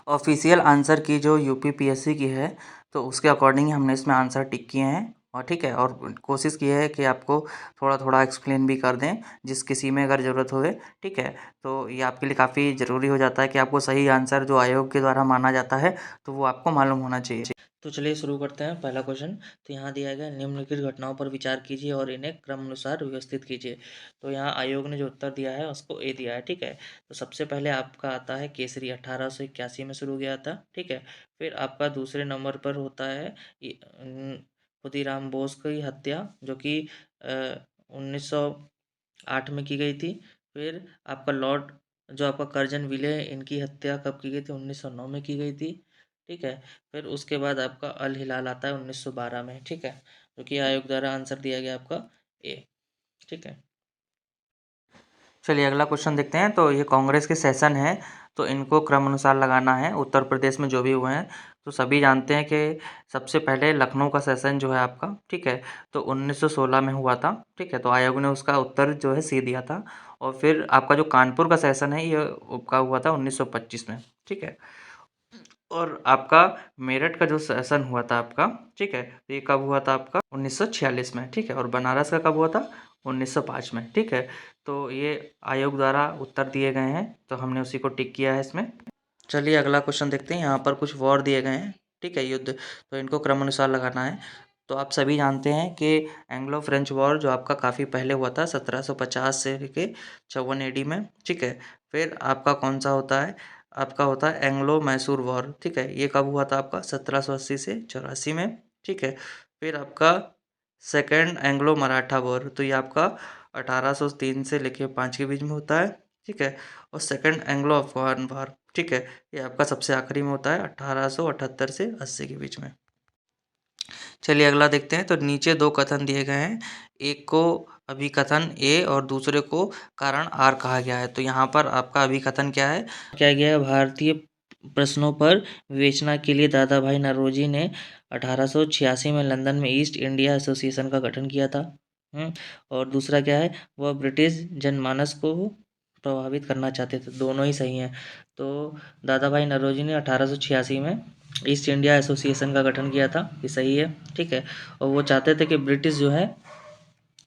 Official answer की जो UPPSC की है, तो उसके अकॉर्डिंग हमने इसमें आंसर टिक किए हैं। और ठीक है, और कोशिश की है कि आपको थोड़ा थोड़ा एक्सप्लेन भी कर दें, जिस किसी में अगर ज़रूरत होए। ठीक है, तो ये आपके लिए काफ़ी ज़रूरी हो जाता है कि आपको सही आंसर जो आयोग के द्वारा माना जाता है, तो वो आपको मालूम होना चाहिए। तो चलिए शुरू करते हैं। पहला क्वेश्चन तो यहाँ दिया गया, निम्नलिखित घटनाओं पर विचार कीजिए और इन्हें क्रमानुसार व्यवस्थित कीजिए। तो यहाँ आयोग ने जो उत्तर दिया है उसको ए दिया है। ठीक है, तो सबसे पहले आपका आता है केसरी, 1881 में शुरू किया था। ठीक है, फिर आपका दूसरे नंबर पर होता है खुदीराम बोस की हत्या, जो कि 1908 में की गई थी। फिर आपका लॉर्ड जो आपका कर्जन विले, इनकी हत्या कब की गई थी? 1909 में की गई थी। ठीक है, फिर उसके बाद आपका अल हिलाल आता है 1912 में। ठीक है, जो कि आयोग द्वारा आंसर दिया गया आपका ए। ठीक है, चलिए अगला क्वेश्चन देखते हैं। तो ये कांग्रेस के सेशन है, तो इनको क्रम अनुसार लगाना है। उत्तर प्रदेश में जो भी हुए हैं, तो सभी जानते हैं कि सबसे पहले लखनऊ का सेशन जो है आपका, ठीक है, तो 1916 में हुआ था। ठीक है, तो आयोग ने उसका उत्तर जो है सी दिया था। और फिर आपका जो कानपुर का सेशन है, ये का हुआ था 1925 में। ठीक है, और आपका मेरठ का जो सेशन हुआ था आपका, ठीक है, तो ये कब हुआ था आपका? 1946 में। ठीक है, और बनारस का कब हुआ था? 1905 में। ठीक है, तो ये आयोग द्वारा उत्तर दिए गए हैं, तो हमने उसी को टिक किया है इसमें। चलिए अगला क्वेश्चन देखते हैं। यहाँ पर कुछ वॉर दिए गए हैं, ठीक है, युद्ध, तो इनको क्रमानुसार लगाना है। तो आप सभी जानते हैं कि एंग्लो फ्रेंच वॉर जो आपका काफ़ी पहले हुआ था, 1750 से लेके 54 एडी में। ठीक है, फिर आपका कौन सा होता है? आपका होता है एंग्लो मैसूर वॉर। ठीक है, ये कब हुआ था आपका? 1780 से 84 में। ठीक है, फिर आपका सेकेंड एंग्लो मराठा वॉर, तो ये आपका 1803 से लेके 5 के बीच में होता है। ठीक है, और सेकेंड एंग्लो अफगान वॉर, ठीक है, ये आपका सबसे आखिरी में होता है 1878 से 80 के बीच में। चलिए अगला देखते हैं। तो नीचे दो कथन दिए गए हैं, एक को अभिकथन ए और दूसरे को कारण आर कहा गया है। तो यहाँ पर आपका अभिकथन क्या है? क्या गया है? भारतीय प्रश्नों पर विवेचना के लिए दादा भाई नौरोजी ने 1886 में लंदन में ईस्ट इंडिया एसोसिएशन का गठन किया था। और दूसरा क्या है? वह ब्रिटिश जनमानस को प्रभावित करना चाहते थे। दोनों ही सही हैं। तो दादा भाई नौरोजी ने 1886 में ईस्ट इंडिया एसोसिएशन का गठन किया था, ये सही है। ठीक है, और वो चाहते थे कि ब्रिटिश जो है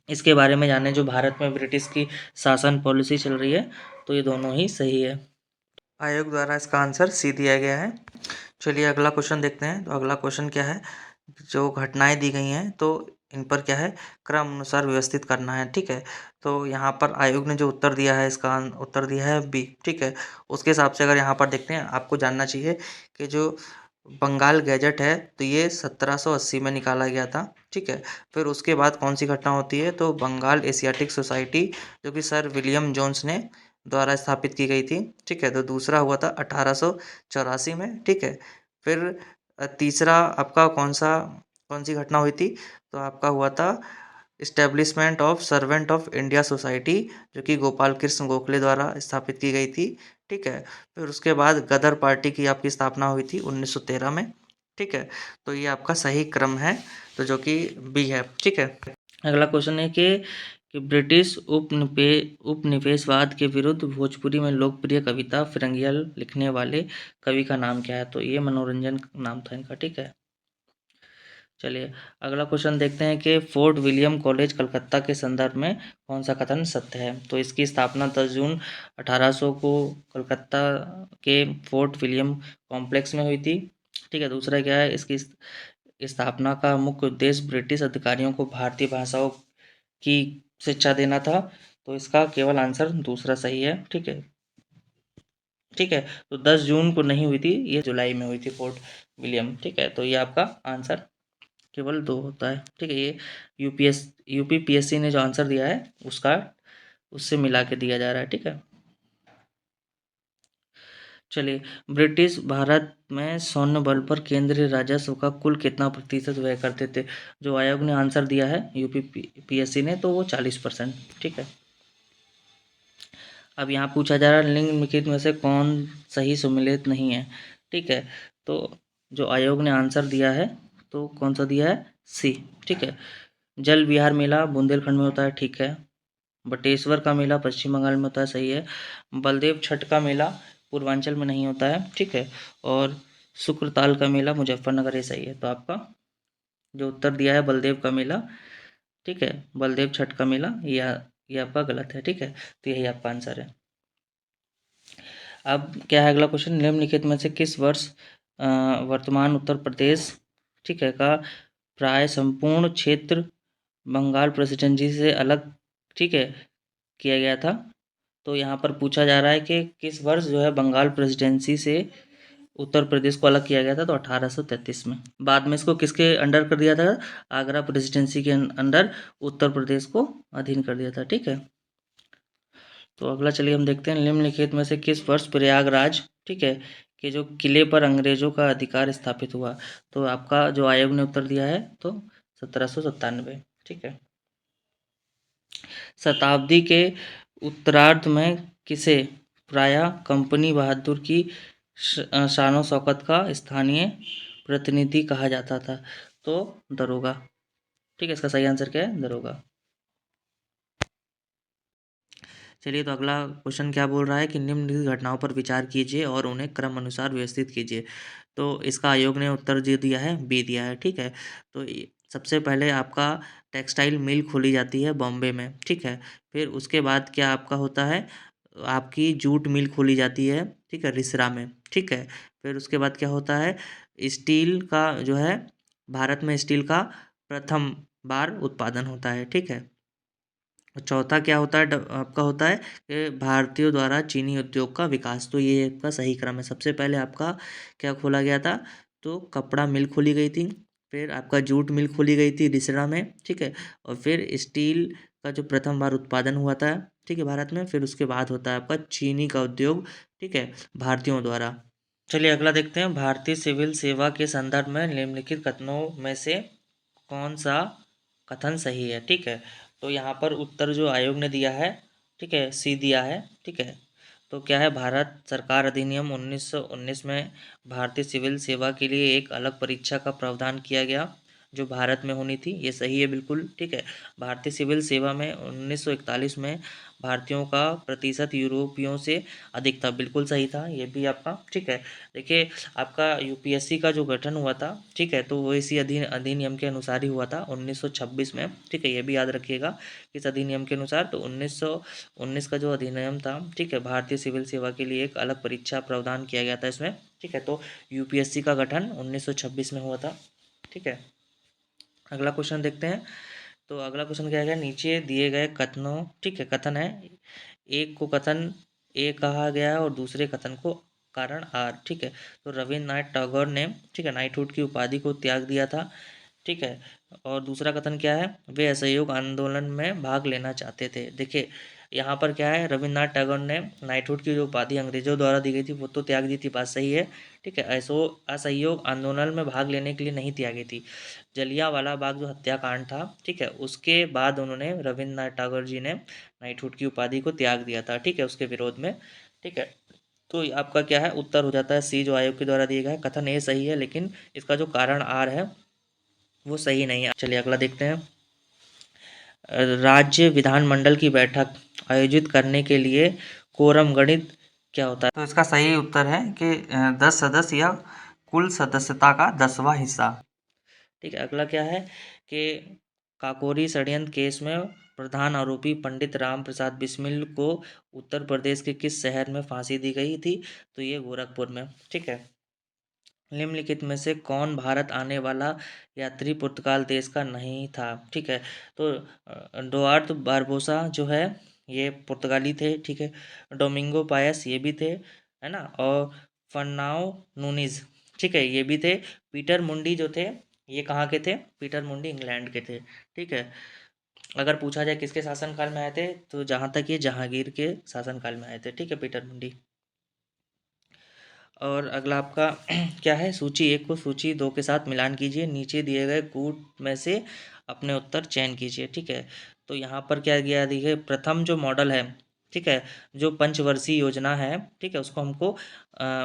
इसके बारे में जाने, जो भारत में ब्रिटिश की शासन पॉलिसी चल रही है। तो ये दोनों ही सही है। आयोग द्वारा इसका आंसर सी दिया गया है। चलिए अगला क्वेश्चन देखते हैं। तो अगला क्वेश्चन क्या है? जो घटनाएं दी गई हैं, तो इन पर क्या है? क्रम अनुसार व्यवस्थित करना है। ठीक है, तो यहाँ पर आयोग ने जो उत्तर दिया है, इसका उत्तर दिया है बी। ठीक है, उसके हिसाब से अगर यहाँ पर देखते हैं, आपको जानना चाहिए कि जो बंगाल गैजेट है, तो ये 1780 में निकाला गया था। ठीक है, फिर उसके बाद कौन सी घटना होती है? तो बंगाल एशियाटिक सोसाइटी, जो कि सर विलियम जोन्स ने द्वारा स्थापित की गई थी। ठीक है, तो दूसरा हुआ था 1884 में। ठीक है, फिर तीसरा आपका कौन सी घटना हुई थी? तो आपका हुआ था establishment of servant of India society, जो कि गोपाल कृष्ण गोखले द्वारा स्थापित की गई थी। ठीक है, फिर उसके बाद गदर पार्टी की आपकी स्थापना हुई थी 1913 में। ठीक है, तो ये आपका सही क्रम है, तो जो कि बी है। ठीक है, अगला क्वेश्चन है कि ब्रिटिश उपनिवेशवाद के विरुद्ध भोजपुरी में लोकप्रिय कविता फिरंगिया लिखने वाले कवि का नाम क्या है? तो ये मनोरंजन नाम था इनका। ठीक है, चलिए अगला क्वेश्चन देखते हैं कि फोर्ट विलियम कॉलेज कलकत्ता के संदर्भ में कौन सा कथन सत्य है? तो इसकी स्थापना 10 जून 1800 को कलकत्ता के फोर्ट विलियम कॉम्प्लेक्स में हुई थी। ठीक है, दूसरा क्या है? इसकी स्थापना का मुख्य उद्देश्य ब्रिटिश अधिकारियों को भारतीय भाषाओं की शिक्षा देना था। तो इसका केवल आंसर दूसरा सही है। ठीक है, ठीक है, तो 10 जून को नहीं हुई थी, ये जुलाई में हुई थी फोर्ट विलियम। ठीक है, तो ये आपका आंसर केवल दो होता है। ठीक है, ये यूपीपीएससी ने जो आंसर दिया है उसका उससे मिला के दिया जा रहा है। ठीक है, चलिए ब्रिटिश भारत में सैन्य बल पर केंद्रीय राजस्व का कुल कितना प्रतिशत व्यय करते थे? जो आयोग ने आंसर दिया है यूपीपीएससी ने, तो वो 40%। ठीक है, अब यहाँ पूछा जा रहा है निम्नलिखित में से कौन सही सुमेलित नहीं है? ठीक है, तो जो आयोग ने आंसर दिया है, तो कौन सा दिया है? सी। ठीक है, जल विहार मेला बुंदेलखंड में होता है। ठीक है, बटेश्वर का मेला पश्चिम बंगाल में होता है। सही है, बलदेव छठ का मेला पूर्वांचल में नहीं होता है, ठीक है। और शुक्रताल का मेला मुजफ्फरनगर, ये सही है। तो आपका जो उत्तर दिया है बलदेव का मेला, ठीक है, बलदेव छठ का मेला, ये आपका गलत है, ठीक है। तो यही आपका आंसर है। अब क्या है अगला क्वेश्चन, निम्नलिखित में से किस वर्ष वर्तमान उत्तर प्रदेश, ठीक है, का प्राय संपूर्ण क्षेत्र बंगाल प्रेसिडेंसी से अलग, ठीक है, किया गया था। तो यहाँ पर पूछा जा रहा है कि किस वर्ष जो है बंगाल प्रेसिडेंसी से उत्तर प्रदेश को अलग किया गया था। तो 1833 में। बाद में इसको किसके अंडर कर दिया था? आगरा प्रेसिडेंसी के अंडर उत्तर प्रदेश को अधीन कर दिया था, ठीक है। तो अगला चलिए हम देखते हैं, निम्नलिखित में से किस वर्ष प्रयागराज, ठीक है, कि जो किले पर अंग्रेजों का अधिकार स्थापित हुआ। तो आपका जो आयोग ने उत्तर दिया है तो 1797, ठीक है। शताब्दी के उत्तरार्ध में किसे प्रायः कंपनी बहादुर की शानो शौकत का स्थानीय प्रतिनिधि कहा जाता था? तो दरोगा, ठीक है। इसका सही आंसर क्या है? दरोगा। चलिए, तो अगला क्वेश्चन क्या बोल रहा है कि निम्नलिखित घटनाओं पर विचार कीजिए और उन्हें क्रम अनुसार व्यवस्थित कीजिए। तो इसका आयोग ने उत्तर जो दिया है बी दिया है, ठीक है। तो सबसे पहले आपका टेक्सटाइल मिल खोली जाती है बॉम्बे में, ठीक है। फिर उसके बाद क्या आपका होता है, आपकी जूट मिल खोली जाती है, ठीक है, रिसरा में, ठीक है। फिर उसके बाद क्या होता है, स्टील का जो है भारत में स्टील का प्रथम बार उत्पादन होता है, ठीक है। चौथा क्या होता है, आपका होता है कि भारतीयों द्वारा चीनी उद्योग का विकास। तो ये आपका सही क्रम है। सबसे पहले आपका क्या खोला गया था, तो कपड़ा मिल खोली गई थी। फिर आपका जूट मिल खोली गई थी रिसड़ा में, ठीक है। और फिर स्टील का जो प्रथम बार उत्पादन हुआ था, ठीक है, भारत में। फिर उसके बाद होता है आपका चीनी का उद्योग, ठीक है, भारतीयों द्वारा। चलिए अगला देखते हैं, भारतीय सिविल सेवा के संदर्भ में निम्नलिखित कथनों में से कौन सा कथन सही है, ठीक है। तो यहाँ पर उत्तर जो आयोग ने दिया है, ठीक है, सी दिया है, ठीक है। तो क्या है, भारत सरकार अधिनियम 1919 में भारतीय सिविल सेवा के लिए एक अलग परीक्षा का प्रावधान किया गया जो भारत में होनी थी। ये सही है बिल्कुल, ठीक है। भारतीय सिविल सेवा में 1941 में भारतीयों का प्रतिशत यूरोपियों से अधिक था, बिल्कुल सही था ये भी आपका, ठीक है। देखिए, आपका यूपीएससी का जो गठन हुआ था, ठीक है, तो वो इसी अधिनियम के अनुसार ही हुआ था 1926 में, ठीक है। ये भी याद रखिएगा, इस अधिनियम के अनुसार। तो 1919 का जो अधिनियम था, ठीक है, भारतीय सिविल सेवा के लिए एक अलग परीक्षा प्रावधान किया गया था इसमें, ठीक है। तो यूपीएससी का गठन 1926 में हुआ था, ठीक है। अगला क्वेश्चन देखते हैं। तो अगला क्वेश्चन क्या है, नीचे दिए गए कथनों, ठीक है, कथन है, एक को कथन ए कहा गया है और दूसरे कथन को कारण आर, ठीक है। तो रविन्द्रनाथ टैगोर ने, ठीक है, नाइटहुड की उपाधि को त्याग दिया था, ठीक है। और दूसरा कथन क्या है, वे असहयोग आंदोलन में भाग लेना चाहते थे। देखिए, यहाँ पर क्या है, रविन्द्रनाथ टैगोर ने नाइटहुड की जो उपाधि अंग्रेजों द्वारा दी गई थी वो तो त्याग दी थी, बात सही है, ठीक है। ऐसो असहयोग आंदोलन में भाग लेने के लिए नहीं त्यागी थी। जलियांवाला बाग जो हत्याकांड था, ठीक है, उसके बाद उन्होंने, रविन्द्रनाथ टैगोर जी ने नाइटहुड की उपाधि को त्याग दिया था, ठीक है, उसके विरोध में, ठीक है। तो आपका क्या है, उत्तर हो जाता है सी जो आयोग के द्वारा दिए गए। कथन ए सही है, लेकिन इसका जो कारण आर है वो सही नहीं है। चलिए अगला देखते हैं, राज्य विधानमंडल की बैठक आयोजित करने के लिए कोरम गणित क्या होता है? तो इसका सही उत्तर है कि 10 सदस्य या कुल सदस्यता का 10वां हिस्सा, ठीक है। अगला क्या है कि काकोरी षड्यंत्र केस में प्रधान आरोपी पंडित राम प्रसाद बिस्मिल को उत्तर प्रदेश के किस शहर में फांसी दी गई थी? तो ये गोरखपुर में, ठीक है। निम्नलिखित में से कौन भारत आने वाला यात्री पुर्तगाल देश का नहीं था, ठीक है। तो डुआर्ट बारबोसा जो है ये पुर्तगाली थे, ठीक है। डोमिंगो पायस ये भी थे, है ना। और फर्नाओ नूनीज, ठीक है, ये भी थे। पीटर मुंडी जो थे ये कहाँ के थे? पीटर मुंडी इंग्लैंड के थे, ठीक है। अगर पूछा जाए किसके शासनकाल में आए थे, तो जहाँ तक ये जहांगीर के शासनकाल में आए थे, ठीक है, पीटर मुंडी। और अगला आपका क्या है, सूची एक को सूची दो के साथ मिलान कीजिए, नीचे दिए गए कूट में से अपने उत्तर चयन कीजिए, ठीक है। तो यहाँ पर क्या दिया, देखिए, प्रथम जो मॉडल है, ठीक है, जो पंचवर्षीय योजना है, ठीक है, उसको हमको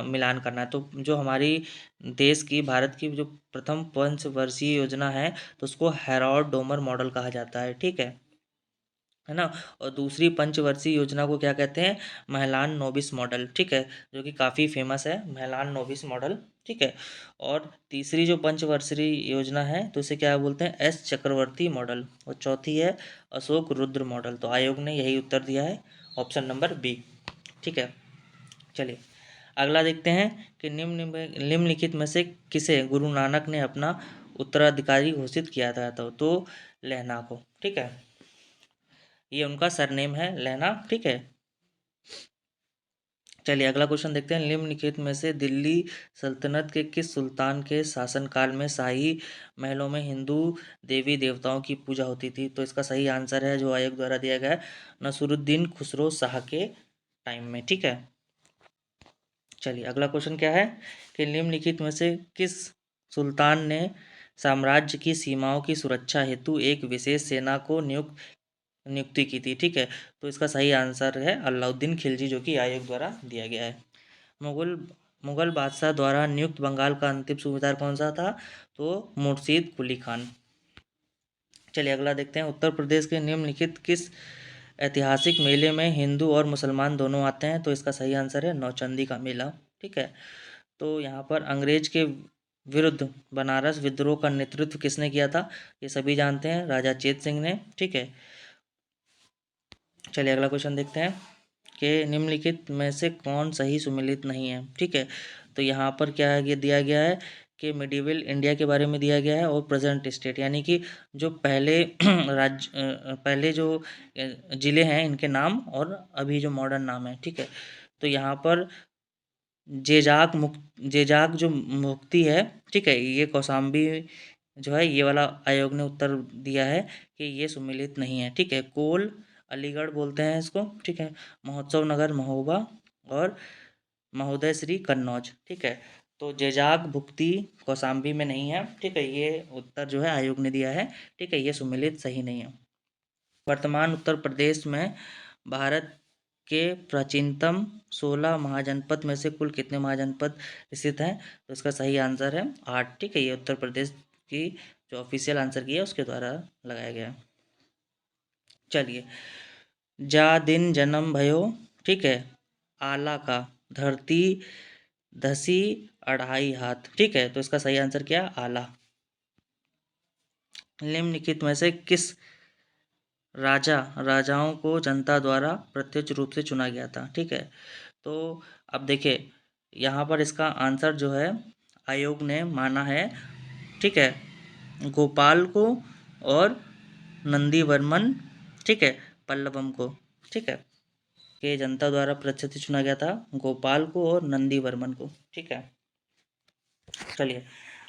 मिलान करना है। तो जो हमारी देश की, भारत की जो प्रथम पंचवर्षीय योजना है, तो उसको हैरोल्ड डोमर मॉडल कहा जाता है, ठीक है। है ना। और दूसरी पंचवर्षीय योजना को क्या कहते हैं, महलान नोबिस मॉडल, ठीक है, जो कि काफ़ी फेमस है महलान नोबिस मॉडल, ठीक है। और तीसरी जो पंचवर्षीय योजना है तो इसे क्या बोलते हैं, एस चक्रवर्ती मॉडल। और चौथी है अशोक रुद्र मॉडल। तो आयोग ने यही उत्तर दिया है, ऑप्शन नंबर बी, ठीक है। चलिए अगला देखते हैं कि निम्नलिखित में से किसे गुरु नानक ने अपना उत्तराधिकारी घोषित किया था। तो लहना को, ठीक है, ये उनका सरनेम है लहना, ठीक है। चलिए अगला क्वेश्चन देखते हैं, निम्नलिखित में से दिल्ली सल्तनत के किस सुल्तान के शासनकाल में शाही महलों में हिंदू देवी देवताओं की पूजा होती थी। तो इसका सही आंसर है जो आयोग द्वारा दिया गया है, नसरुद्दीन खुसरो शाह के टाइम में, ठीक है। चलिए अगला क्वेश्चन क्या है कि निम्नलिखित में से किस सुल्तान ने साम्राज्य की सीमाओं की सुरक्षा हेतु एक विशेष सेना को नियुक्ति की थी, ठीक है। तो इसका सही आंसर है अलाउद्दीन खिलजी, जो कि आयोग द्वारा दिया गया है। मुगल मुगल बादशाह द्वारा नियुक्त बंगाल का अंतिम सूबेदार कौन सा था, तो मुर्शीद कुली खान। चलिए अगला देखते हैं, उत्तर प्रदेश के निम्नलिखित किस ऐतिहासिक मेले में हिंदू और मुसलमान दोनों आते हैं। तो इसका सही आंसर है नौचंदी का मेला, ठीक है। तो यहाँ पर अंग्रेज के विरुद्ध बनारस विद्रोह का नेतृत्व किसने किया था, ये सभी जानते हैं, राजा चेत सिंह ने, ठीक है। चलिए अगला क्वेश्चन देखते हैं कि निम्नलिखित में से कौन सही सुमेलित नहीं है, ठीक है। तो यहाँ पर क्या है, ये दिया गया है कि मिडिवल इंडिया के बारे में दिया गया है और प्रेजेंट स्टेट, यानी कि जो पहले पहले जो ज़िले हैं इनके नाम और अभी जो मॉडर्न नाम है, ठीक है। तो यहाँ पर जेजाक जो मुक्ति है, ठीक है, ये कौशाम्बी जो है, ये वाला आयोग ने उत्तर दिया है कि ये सुमेलित नहीं है, ठीक है। कोल अलीगढ़ बोलते हैं इसको, ठीक है। महोत्सव नगर महोबा और महोदय श्री कन्नौज, ठीक है। तो जेजाक भुक्ति कौशाम्बी में नहीं है, ठीक है, ये उत्तर जो है आयोग ने दिया है, ठीक है, ये सुमेलित सही नहीं है। वर्तमान उत्तर प्रदेश में भारत के प्राचीनतम 16 महाजनपद में से कुल कितने महाजनपद स्थित हैं। तो इसका सही आंसर है 8, ठीक है। ये उत्तर प्रदेश की जो ऑफिशियल आंसर की है उसके द्वारा लगाया गया है। चलिए, जा दिन जन्म भयो, ठीक है, आला का धरती धसी अढ़ाई हाथ, ठीक है। तो इसका सही आंसर क्या, आला। निम्नलिखित में से किस राजाओं को जनता द्वारा प्रत्यक्ष रूप से चुना गया था, ठीक है। तो अब देखिए यहाँ पर इसका आंसर जो है आयोग ने माना है, ठीक है, गोपाल को और नंदीवर्मन, ठीक है, पल्लवम को, ठीक है, कि जनता द्वारा प्रत्यक्ष चुना गया था गोपाल को और नंदीवर्मन को, ठीक है। चलिए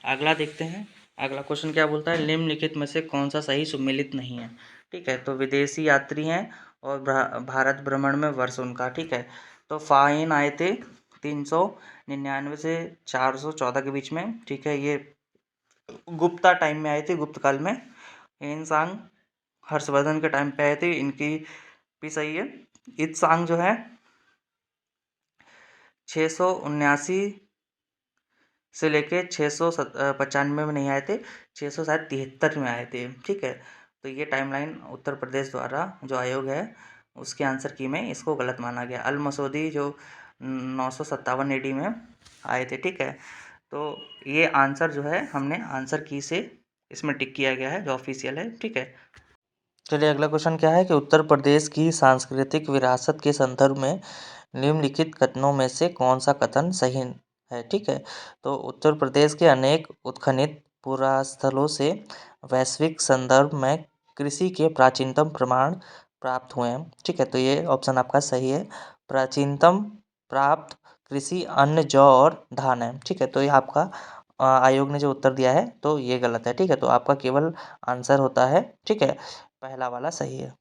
अगला देखते हैं, अगला क्वेश्चन क्या बोलता है, निम्नलिखित में से कौन सा सही सुमेलित नहीं है, ठीक है। तो विदेशी यात्री हैं और भारत भ्रमण में वर्ष उनका, ठीक है। तो फाइन आए थे 399 से 414 के बीच में, ठीक है। ये गुप्ता टाइम में आए थे, गुप्त काल में। सांग हर्षवर्धन के टाइम पे आए थे, इनकी भी सही है। सांग जो है 679 से लेके 695 में नहीं आए थे, 673 में आए थे, ठीक है। तो ये टाइमलाइन उत्तर प्रदेश द्वारा जो आयोग है उसके आंसर की में इसको गलत माना गया। अल मसूदी जो 957 AD में आए थे, ठीक है। तो ये आंसर जो है हमने आंसर की से इसमें टिक किया गया है जो ऑफिशियल है, ठीक है। चलिए अगला क्वेश्चन क्या है कि उत्तर प्रदेश की सांस्कृतिक विरासत के संदर्भ में निम्नलिखित कथनों में से कौन सा कथन सही है, ठीक है। तो उत्तर प्रदेश के अनेक उत्खनित पुरास्थलों से वैश्विक संदर्भ में कृषि के प्राचीनतम प्रमाण प्राप्त हुए हैं, ठीक है। तो ये ऑप्शन आपका सही है, प्राचीनतम प्राप्त कृषि अन्न जौ और धान है, ठीक है। तो ये आपका आयोग ने जो उत्तर दिया है तो ये गलत है, ठीक है। तो आपका केवल आंसर होता है, ठीक है, पहला वाला सही है।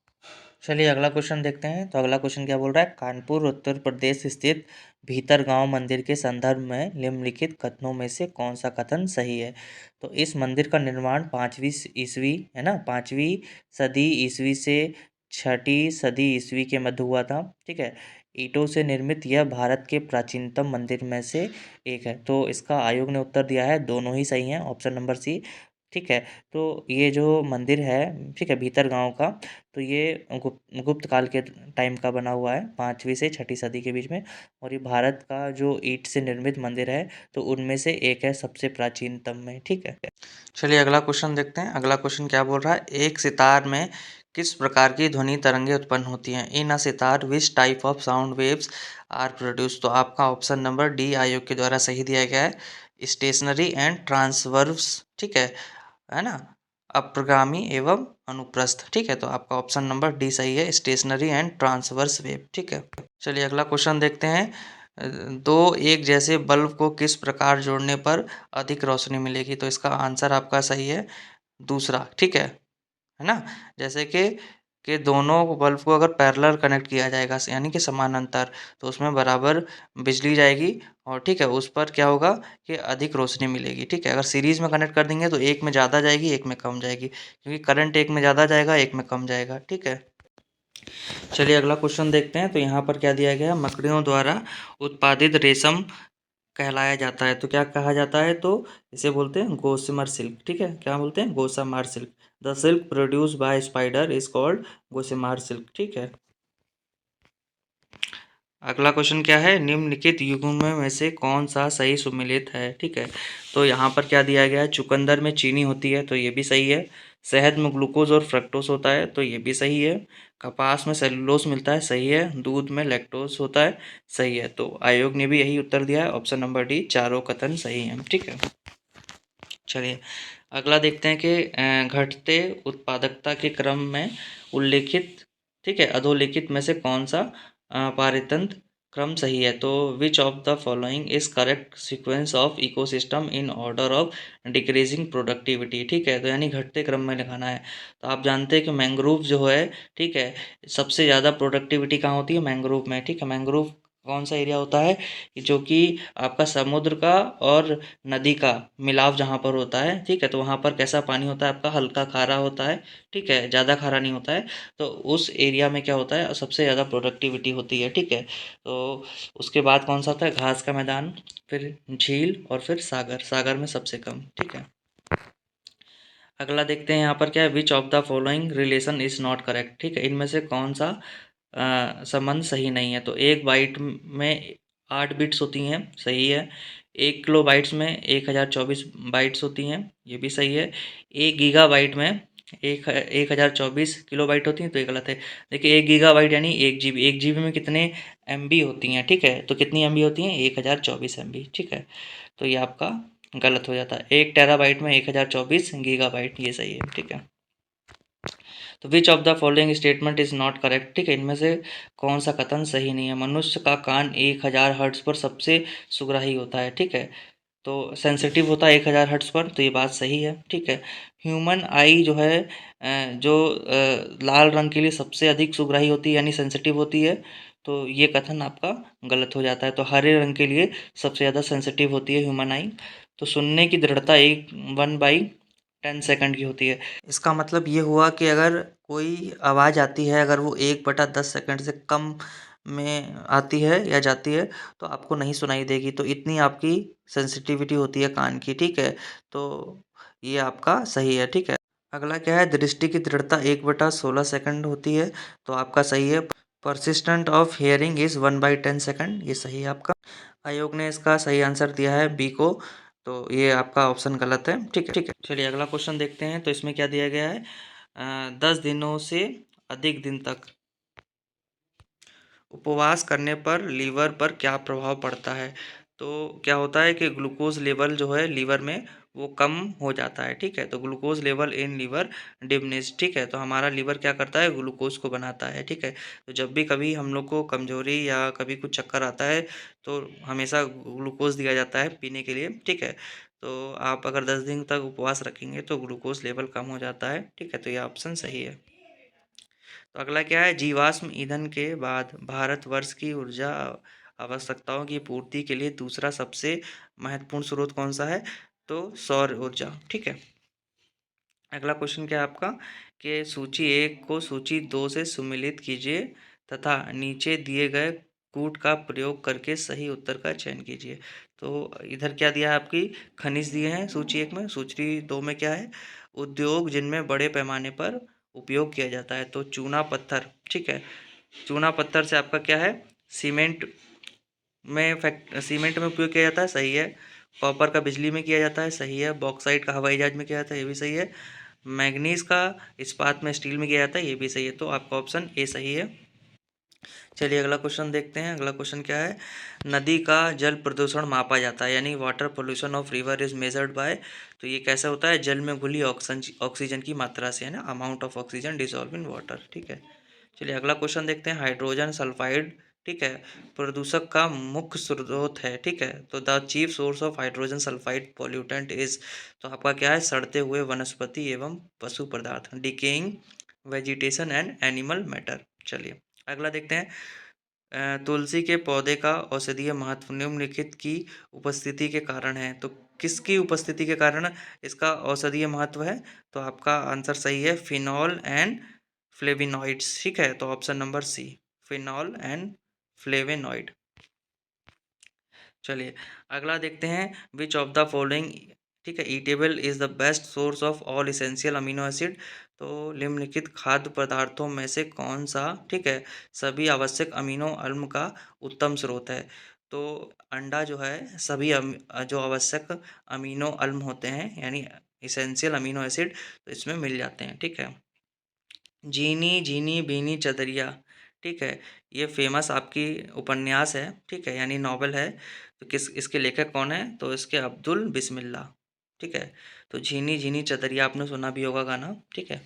चलिए अगला क्वेश्चन देखते हैं, तो अगला क्वेश्चन क्या बोल रहा है, कानपुर उत्तर प्रदेश स्थित भीतरगांव मंदिर के संदर्भ में निम्नलिखित कथनों में से कौन सा कथन सही है। तो इस मंदिर का निर्माण 5वीं ईस्वी, है ना, 5वीं सदी ईस्वी से 6ठी सदी ईस्वी के मध्य हुआ था, ठीक है। ईंटों से निर्मित यह भारत के प्राचीनतम मंदिर में से एक है। तो इसका आयोग ने उत्तर दिया है दोनों ही सही हैं, ऑप्शन नंबर सी, ठीक है। तो ये जो मंदिर है, ठीक है, भीतर गांव का, तो ये गुप्त काल के टाइम का बना हुआ है, 5वीं से 6ठी सदी के बीच में। और ये भारत का जो ईंट से निर्मित मंदिर है, तो उनमें से एक है, सबसे प्राचीनतम में। ठीक है। चलिए अगला क्वेश्चन देखते हैं। अगला क्वेश्चन क्या बोल रहा है, एक सितार में किस प्रकार की ध्वनि तरंगे उत्पन्न होती हैं? In a sitar which type of sound waves are produce? तो आपका ऑप्शन नंबर डी आयोग के द्वारा सही दिया गया है, स्टेशनरी एंड ट्रांसवर्स। ठीक है ना, अप्रगामी एवं अनुप्रस्थ। ठीक है, तो आपका ऑप्शन नंबर डी सही है, स्टेशनरी एंड ट्रांसवर्स वेव। ठीक है। चलिए अगला क्वेश्चन देखते हैं। दो एक जैसे बल्ब को किस प्रकार जोड़ने पर अधिक रोशनी मिलेगी? तो इसका आंसर आपका सही है दूसरा। ठीक है ना, जैसे कि दोनों बल्ब को अगर पैरेलल कनेक्ट किया जाएगा, यानी कि समानांतर, तो उसमें बराबर बिजली जाएगी, और ठीक है, उस पर क्या होगा कि अधिक रोशनी मिलेगी। ठीक है, अगर सीरीज में कनेक्ट कर देंगे तो एक में ज़्यादा जाएगी, एक में कम जाएगी, क्योंकि करंट एक में ज़्यादा जाएगा, एक में कम जाएगा। ठीक है। चलिए अगला क्वेश्चन देखते हैं। तो यहाँ पर क्या दिया गया है, मकड़ियों द्वारा उत्पादित रेशम कहलाया जाता है, तो क्या कहा जाता है? तो इसे बोलते हैं गोसिमर सिल्क। ठीक है, क्या बोलते हैं? Gossamer silk. The silk produce by spider is called gossamer silk. ठीक है। अगला क्वेश्चन क्या है, निम्नलिखित युग्म में से कौन सा सही सुमेलित है? ठीक है, तो यहाँ पर क्या दिया गया है, चुकंदर में चीनी होती है, तो ये भी सही है। शहद में ग्लूकोज और फ्रक्टोज होता है, तो ये भी सही है। कपास में सेलुलोज मिलता है, सही है। दूध में लैक्टोज होता है, सही है। तो आयोग ने भी यही उत्तर दिया है, ऑप्शन नंबर डी, चारों कथन सही है। ठीक है। चलिए अगला देखते हैं कि घटते उत्पादकता के क्रम में उल्लेखित, ठीक है, अधोलिखित में से कौन सा पारितंत्र क्रम सही है? तो which of the following is correct sequence of ecosystem in order of decreasing productivity? ठीक है, तो यानी घटते क्रम में लगाना है। तो आप जानते हैं कि मैंग्रोव जो है, ठीक है, सबसे ज़्यादा प्रोडक्टिविटी कहाँ होती है? मैंग्रोव में। ठीक है, मैंग्रोव कौन सा एरिया होता है कि जो कि आपका समुद्र का और नदी का मिलाव जहाँ पर होता है। ठीक है, तो वहाँ पर कैसा पानी होता है आपका? हल्का खारा होता है। ठीक है, ज़्यादा खारा नहीं होता है। तो उस एरिया में क्या होता है, सबसे ज़्यादा प्रोडक्टिविटी होती है। ठीक है, तो उसके बाद कौन सा होता है? घास का मैदान, फिर झील, और फिर सागर। सागर में सबसे कम। ठीक है। अगला देखते हैं यहाँ पर क्या है, which of the following relation is not correct? ठीक है, इनमें से कौन सा संबंध सही नहीं है? तो एक बाइट में 8 बिट्स होती हैं, सही है। 1 किलो बाइट्स में 1024 बाइट्स होती हैं, ये भी सही है। 1 गीगाबाइट में 1024 किलोबाइट होती हैं, तो ये गलत है। देखिए 1 गीगाबाइट यानी 1 GB, 1 GB में कितने MB होती हैं? ठीक है, तो कितनी MB होती हैं? 1024 MB। ठीक है, तो ये आपका गलत हो जाता है। 1 टेराबाइट में 1024 गीगाबाइट, ये सही है। ठीक है, तो which of the following statement is not correct? ठीक है, इनमें से कौन सा कथन सही नहीं है? मनुष्य का कान 1000 हर्ट्ज पर सबसे सुग्राही होता है। ठीक है, तो सेंसिटिव होता है 1000 हर्ट्ज पर, तो ये बात सही है। ठीक है, ह्यूमन आई जो है जो लाल रंग के लिए सबसे अधिक सुग्राही होती है, यानी सेंसिटिव होती है, तो ये कथन आपका गलत हो जाता है। तो हरे रंग के लिए सबसे ज़्यादा सेंसिटिव होती है ह्यूमन आई। तो सुनने की दृढ़ता 1/10 सेकंड की होती है। इसका मतलब ये हुआ कि अगर कोई आवाज़ आती है, अगर वो 1/10 सेकंड से कम में आती है या जाती है, तो आपको नहीं सुनाई देगी। तो इतनी आपकी सेंसिटिविटी होती है कान की। ठीक है, तो ये आपका सही है। ठीक है, अगला क्या है, दृष्टि की दृढ़ता 1/16 सेकंड होती है, तो आपका सही है। Persistent of hearing is 1/10 second, ये सही है आपका। आयोग ने इसका सही आंसर दिया है बी को, तो ये आपका ऑप्शन गलत है। ठीक है। ठीक है, चलिए अगला क्वेश्चन देखते हैं। तो इसमें क्या दिया गया है, 10 दिनों से अधिक दिन तक उपवास करने पर लीवर पर क्या प्रभाव पड़ता है? तो क्या होता है कि ग्लूकोज लेवल जो है लीवर में वो कम हो जाता है। ठीक है, तो glucose level in liver diminish. ठीक है, तो हमारा लीवर क्या करता है, ग्लूकोज को बनाता है। ठीक है, तो जब भी कभी हम लोग को कमजोरी या कभी कुछ चक्कर आता है, तो हमेशा ग्लूकोज दिया जाता है पीने के लिए। ठीक है, तो आप अगर 10 दिन तक उपवास रखेंगे तो ग्लूकोज लेवल कम हो जाता है। ठीक है, तो ये ऑप्शन सही है। तो अगला क्या है, जीवाश्म ईंधन के बाद भारतवर्ष की ऊर्जा आवश्यकताओं की पूर्ति के लिए दूसरा सबसे महत्वपूर्ण स्रोत कौन सा है? तो सौर ऊर्जा। ठीक है, अगला क्वेश्चन क्या है आपका, कि सूची 1 को सूची 2 से सुमेलित कीजिए तथा नीचे दिए गए कूट का प्रयोग करके सही उत्तर का चयन कीजिए। तो इधर क्या दिया है, आपकी खनिज दिए हैं सूची 1 में। सूची 2 में क्या है, उद्योग जिनमें बड़े पैमाने पर उपयोग किया जाता है। तो चूना पत्थर, ठीक है, चूना पत्थर से आपका क्या है, सीमेंट सीमेंट में उपयोग किया जाता है, सही है। कॉपर का बिजली में किया जाता है, सही है। बॉक्साइट का हवाई जहाज में किया जाता है, ये भी सही है। मैग्नीज का इस्पात में, स्टील में किया जाता है, ये भी सही है। तो आपका ऑप्शन ए सही है। चलिए अगला क्वेश्चन देखते हैं। अगला क्वेश्चन क्या है, नदी का जल प्रदूषण मापा जाता है, यानी water pollution of river is measured by. तो ये कैसे होता है, जल में घुली ऑक्सीजन की मात्रा से, है ना, amount of oxygen dissolve in water, ठीक है। चलिए अगला क्वेश्चन देखते हैं। हाइड्रोजन सल्फाइड, ठीक है, प्रदूषक का मुख्य स्रोत है, ठीक है। तो the chief source of hydrogen sulphide pollutant is. तो आपका क्या है, सड़ते हुए वनस्पति एवं पशु पदार्थ, decaying vegetation and animal matter. चलिए अगला देखते हैं। तुलसी के पौधे का औषधीय महत्व निम्नलिखित की उपस्थिति के कारण है। तो किसकी उपस्थिति के कारण इसका औषधीय महत्व है? तो आपका आंसर सही है, फिनॉल एंड फ्लेविनॉइड्स, ठीक है। तो option number C, phenol and flavonoid. चलिए अगला देखते हैं। विच ऑफ द फॉलोइंग, ठीक है, eatable is the best source of all essential amino acid. तो निम्नलिखित खाद्य पदार्थों में से कौन सा, ठीक है, सभी आवश्यक अमीनो अम्ल का उत्तम स्रोत है। तो अंडा जो है सभी जो आवश्यक अमीनो अम्ल होते हैं, यानी इसेंशियल अमीनो एसिड, तो इसमें मिल जाते हैं, ठीक है। जीनी जीनी बीनी चदरिया, ठीक है, ये फेमस आपकी उपन्यास है, ठीक है, यानी नॉवेल है। तो किस इसके लेखक कौन है? तो इसके अब्दुल बिस्मिल्लाह, ठीक है। तो झीनी झीनी चदरिया आपने सुना भी होगा गाना, ठीक है।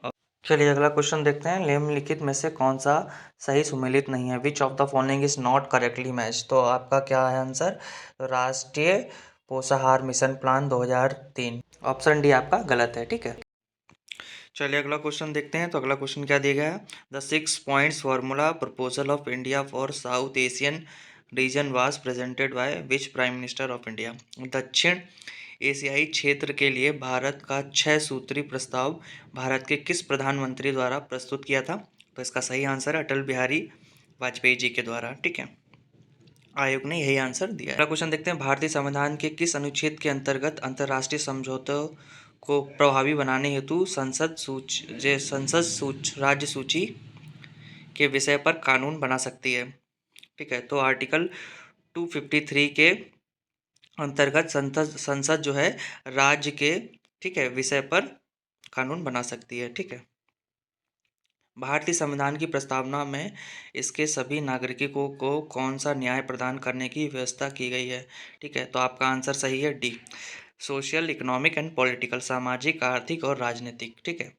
और चलिए अगला क्वेश्चन देखते हैं। निम्नलिखित में से कौन सा सही सुमेलित नहीं है? Which of the following is not correctly match. तो आपका क्या है आंसर? तो राष्ट्रीय पोषाहार मिशन प्लान 2003, ऑप्शन डी आपका गलत है, ठीक है। चलिए अगला क्वेश्चन देखते हैं। तो अगला क्वेश्चन क्या दिया गया है, the 6 points formula proposal of India for south Asian region was presented by which prime minister of India. दक्षिण एशियाई क्षेत्र के लिए भारत का 6 सूत्री प्रस्ताव भारत के किस प्रधानमंत्री द्वारा प्रस्तुत किया था? तो इसका सही आंसर है अटल बिहारी वाजपेयी जी के द्वारा, ठीक है। आयोग ने यही आंसर दिया है। अगला क्वेश्चन देखते हैं। भारतीय संविधान के किस अनुच्छेद के अंतर्गत अंतर्राष्ट्रीय समझौतों को प्रभावी बनाने हेतु संसद राज्य सूची के विषय पर कानून बना सकती है, ठीक है। तो आर्टिकल 253 के अंतर्गत संसद संसद जो है राज्य के, ठीक है, विषय पर कानून बना सकती है, ठीक है। भारतीय संविधान की प्रस्तावना में इसके सभी नागरिकों को कौन सा न्याय प्रदान करने की व्यवस्था की गई है? ठीक है, तो आपका आंसर सही है D, social, economic and political, सामाजिक, आर्थिक और राजनीतिक, ठीक है।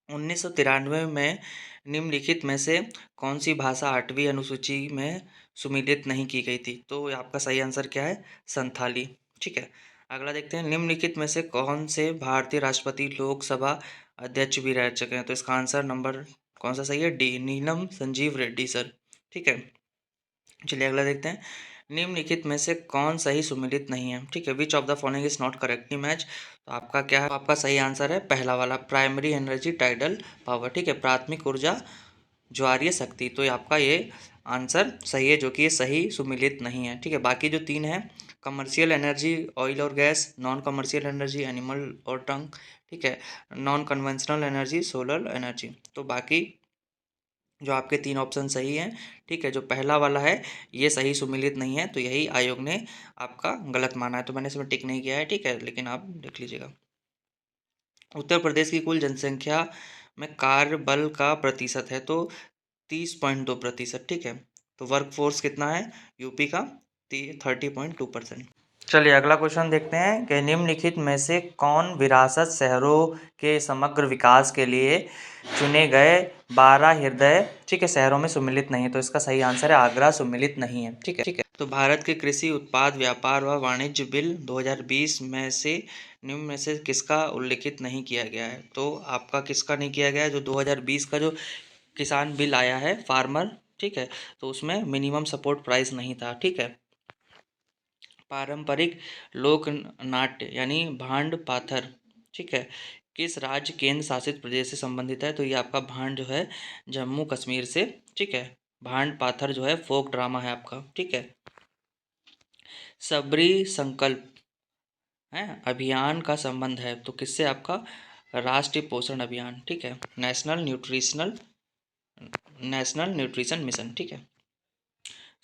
1993 में निम्नलिखित में से कौन सी भाषा 8वीं अनुसूची में सुमेलित नहीं की गई थी? तो आपका सही आंसर क्या है? संथाली, ठीक है। अगला देखते हैं। निम्नलिखित में से कौन से भारतीय राष्ट्रपति लोकसभा अध्यक्ष भी रह चुके हैं? तो इसका आंसर नंबर कौन सा सही है? डी, नीलम संजीव रेड्डी सर, ठीक है। चलिए अगला देखते हैं। निम्नलिखित में से कौन सही सुमेलित नहीं है? ठीक है, which of the following is not correctly match. तो आपका क्या है? आपका सही आंसर है पहला वाला, प्राइमरी एनर्जी टाइडल पावर, ठीक है, प्राथमिक ऊर्जा ज्वारीय शक्ति। तो आपका ये आंसर सही है, जो कि ये सही सुमेलित नहीं है, ठीक है। बाकी जो 3 है, कमर्शियल एनर्जी ऑयल और gas, non commercial energy animal और टंग, ठीक है, non conventional energy solar energy. तो बाकी जो आपके 3 ऑप्शन सही हैं, ठीक है। जो पहला वाला है ये सही सुमेलित नहीं है, तो यही आयोग ने आपका गलत माना है, तो मैंने इसमें टिक नहीं किया है, ठीक है, लेकिन आप देख लीजिएगा। उत्तर प्रदेश की कुल जनसंख्या में कार्य बल का प्रतिशत है तो 30.2%, ठीक है। तो वर्क फोर्स कितना है यूपी का? 30.2%। चलिए अगला क्वेश्चन देखते हैं कि निम्नलिखित में से कौन विरासत शहरों के समग्र विकास के लिए चुने गए 12 हृदय, ठीक है, शहरों में सुमेलित नहीं है। तो इसका सही आंसर है आगरा सुमेलित नहीं है, ठीक है, ठीक है। तो भारत के कृषि उत्पाद व्यापार व वाणिज्य बिल 2020 में से निम्न में से किसका उल्लेखित नहीं किया गया है? तो आपका किसका नहीं किया गया है? जो 2020 का जो किसान बिल आया है फार्मर, ठीक है, तो उसमें मिनिमम सपोर्ट प्राइस नहीं था, ठीक है। पारंपरिक लोक नाट्य यानी भांड पाथर, ठीक है, किस राज्य केंद्र शासित प्रदेश से संबंधित है? तो ये आपका भांड जो है जम्मू कश्मीर से, ठीक है, भांड पाथर जो है फोक ड्रामा है आपका, ठीक है। सबरी संकल्प है अभियान का संबंध है तो किससे? आपका राष्ट्रीय पोषण अभियान, ठीक है। नेशनल न्यूट्रिशन मिशन, ठीक है।